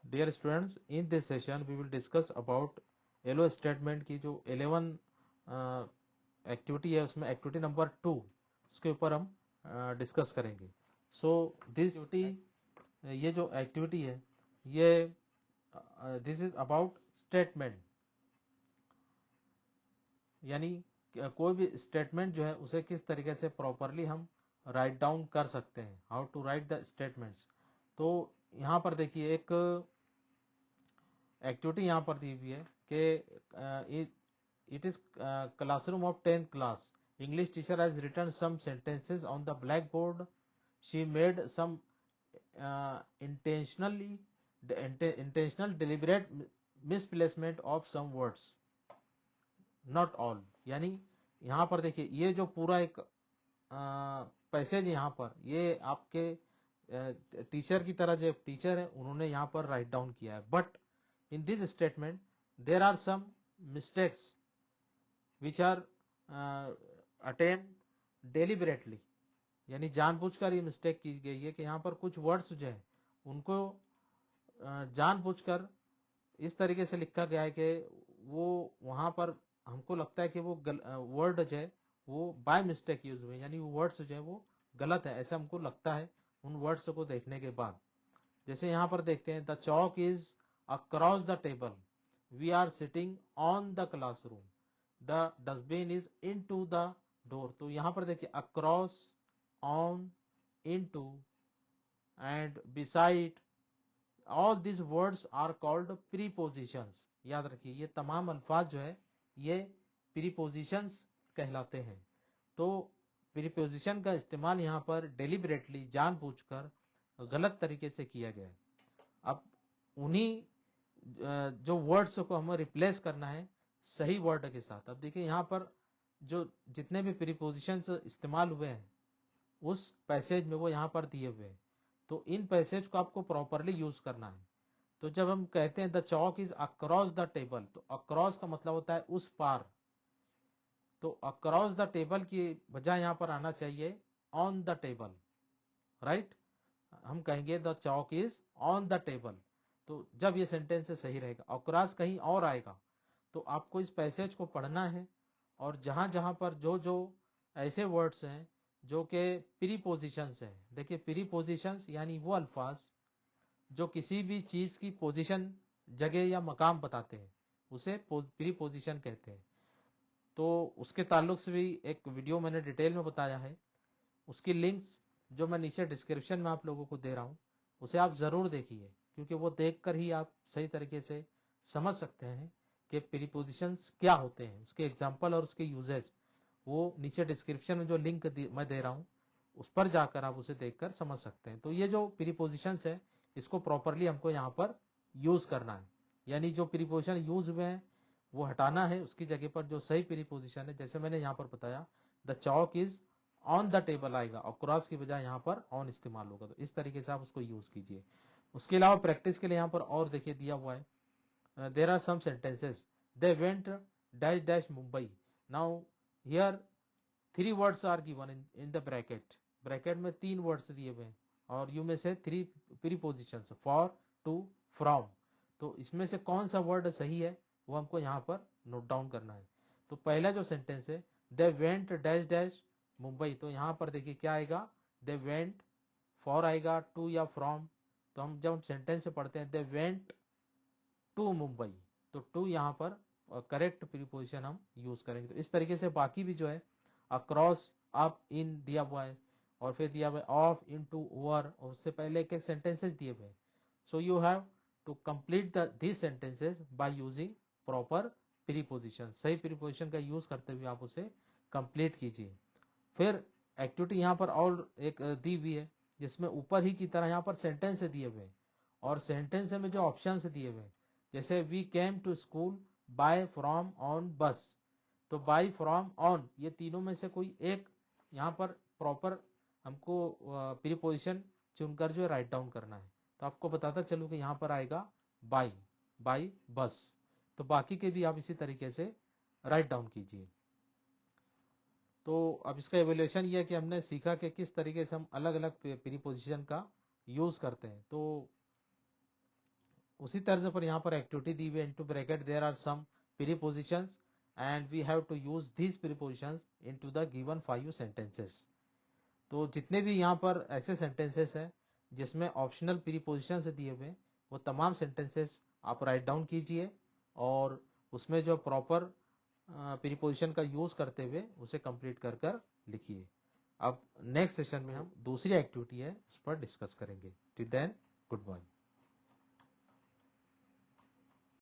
Dear students, in this session we will discuss about yellow statement की जो 11 activity है उसमें एक्टिविटी नंबर 2 उसके ऊपर हम डिस्कस करेंगे। सो दिस एक्टिविटी, ये जो एक्टिविटी है ये दिस इज अबाउट स्टेटमेंट, यानी कोई भी स्टेटमेंट जो है उसे किस तरीके से प्रॉपरली हम राइट डाउन कर सकते हैं, how to write the statements. तो यहां पर देखिए एक एक्टिविटी यहां पर दी हुई है कि it is classroom of 10th class. English teacher has written some sentences on the black board. She made some intentional deliberate misplacement of some words, not all. यानी यहां पर देखिए ये जो पूरा एक पैसेज यहां पर ये आपके टीचर की तरह जो टीचर है उन्होंने यहां पर राइट डाउन किया है, but in this statement there are some mistakes which are attained deliberately, यानी जानबूझकर ये मिस्टेक की गई है कि यहां पर कुछ वर्ड्स जो है उनको जानबूझकर इस तरीके से लिखा गया है कि वो वहां पर हमको लगता है कि वो वर्ड जो है वो बाय मिस्टेक यूज हुए, यानी वो वर्ड्स जो है वो गलत है, ऐसा हमको लगता है उन वर्ड्स को देखने के बाद। जैसे यहां पर देखते हैं the chalk is across the table, we are sitting on the classroom, the dustbin is in to the door. तो यहां पर देखिए across, on, in to and beside, all this words are called prepositions. याद रखिए ये तमाम अल्फाज जो है ये प्रीपोजिशंस कहलाते हैं। तो प्रीपोजिशन का इस्तेमाल यहां पर डेलिबरेटली जानबूझकर गलत तरीके से किया गया है। अब उन्हीं जो वर्ड्स को हमें रिप्लेस करना है सही वर्ड के साथ। अब देखिए यहां पर जो जितने भी प्रीपोजिशंस इस्तेमाल हुए हैं उस पैसेज में वो यहां पर दिए हुए हैं, तो इन पैसेज को आपको प्रॉपरली यूज करना है। तो जब हम कहते हैं the chalk is across the table, तो अक्रॉस का मतलब होता है उस पार, तो अक्रॉस द टेबल की बजाय यहां पर आना चाहिए ऑन द टेबल, राइट। हम कहेंगे the chalk is on the table, तो जब ये सेंटेंस सही रहेगा। अक्रॉस कहीं और आएगा, तो आपको इस पैसेज को पढ़ना है और जहां जहां पर जो जो ऐसे वर्ड्स हैं जो कि प्रीपोजिशंस हैं। देखिए प्रीपोजिशंस यानी वो अल्फाज जो किसी भी चीज की पोजीशन, जगह या मकाम बताते हैं उसे प्रीपोजिशन कहते हैं। तो उसके ताल्लुक से भी एक वीडियो मैंने डिटेल में बताया है, उसकी लिंक्स जो मैं नीचे डिस्क्रिप्शन में आप लोगों को दे रहा हूं उसे आप जरूर देखिए, क्योंकि वो देखकर ही आप सही तरीके से समझ सकते हैं कि प्रीपोजिशंस क्या होते हैं, उसके एग्जाम्पल और उसके यूजेस। वो नीचे डिस्क्रिप्शन में जो लिंक मैं दे रहा हूं उस पर जाकर आप उसे देखकर समझ सकते हैं। तो ये जो प्रीपोजिशंस है इसको प्रॉपरली हमको यहां पर यूज करना है, यानी जो प्रीपोजिशन यूज हुए हैं वो हटाना है, उसकी जगह पर जो सही प्रीपोजिशन है जैसे मैंने यहां पर बताया the chalk is on the table आएगा और क्रॉस की बजाय यहां पर ऑन इस्तेमाल होगा। तो इस तरीके से आप उसको यूज कीजिए। उसके अलावा प्रैक्टिस के लिए यहां पर और देखिए दिया हुआ है, there are some sentences, they went dash dash Mumbai. Now here 3 words are given in the bracket, bracket में 3 वर्ड्स दिए हुए हैं और यू में से 3 प्रीपोजिशंस, फॉर, टू, फ्रॉम। तो इसमें से कौन सा वर्ड सही है वो हमको यहां पर नोट डाउन करना है। तो पहला जो सेंटेंस है दे वेंट डैश डैश मुंबई, तो यहां पर देखिए क्या आएगा, दे वेंट, फॉर आएगा, टू या फ्रॉम। तो हम जब हम सेंटेंस से पढ़ते हैं दे वेंट टू मुंबई, तो टू यहां पर करेक्ट प्रीपोजिशन हम यूज करेंगे। तो इस तरीके से बाकी भी जो है अक्रॉस, अप, इन दिया हुआ है और फिर दिया हुआ है ऑफ, इन टू, ओवर, और उससे पहले एक एक सेंटेंसेस दिए हुए हैं। So you have to complete this sentences by using proper preposition. सही प्रीपोजिशन का यूज करते हुए आप उसे कंप्लीट कीजिए। फिर एक्टिविटी यहां पर और एक दी हुई है जिसमें ऊपर ही की तरह यहां पर सेंटेंस दिए हुए हैं और सेंटेंस में जो ऑप्शन दिए हुए हैं जैसे we came to school by, from, on, bus. तो बाय, फ्रॉम, ऑन ये तीनों में से कोई एक यहां पर प्रॉपर हमको प्रीपोजिशन चुनकर जो राइट डाउन करना है। तो आपको बताता चलूं कि यहां पर आएगा बाय, बाय बस। तो बाकी के भी आप इसी तरीके से राइट डाउन कीजिए। तो अब इसका एवेल्यूएशन ये है कि हमने सीखा कि किस तरीके से हम अलग अलग प्रीपोजिशन का यूज करते हैं। तो उसी तर्ज पर यहाँ पर एक्टिविटी दी हुई है, into bracket there are some prepositions and we have to use these prepositions into the given 5 sentences. तो जितने भी यहाँ पर ऐसे सेंटेंसेस हैं जिसमें ऑप्शनल प्रीपोजिशन से दिए हुए, वो तमाम सेंटेंसेस आप राइट डाउन कीजिए और उसमें जो प्रॉपर प्रीपोजिशन का यूज करते हुए उसे कंप्लीट कर कर लिखिए। अब नेक्स्ट सेशन में हम दूसरी एक्टिविटी है उस पर डिस्कस करेंगे। Till then, good bye.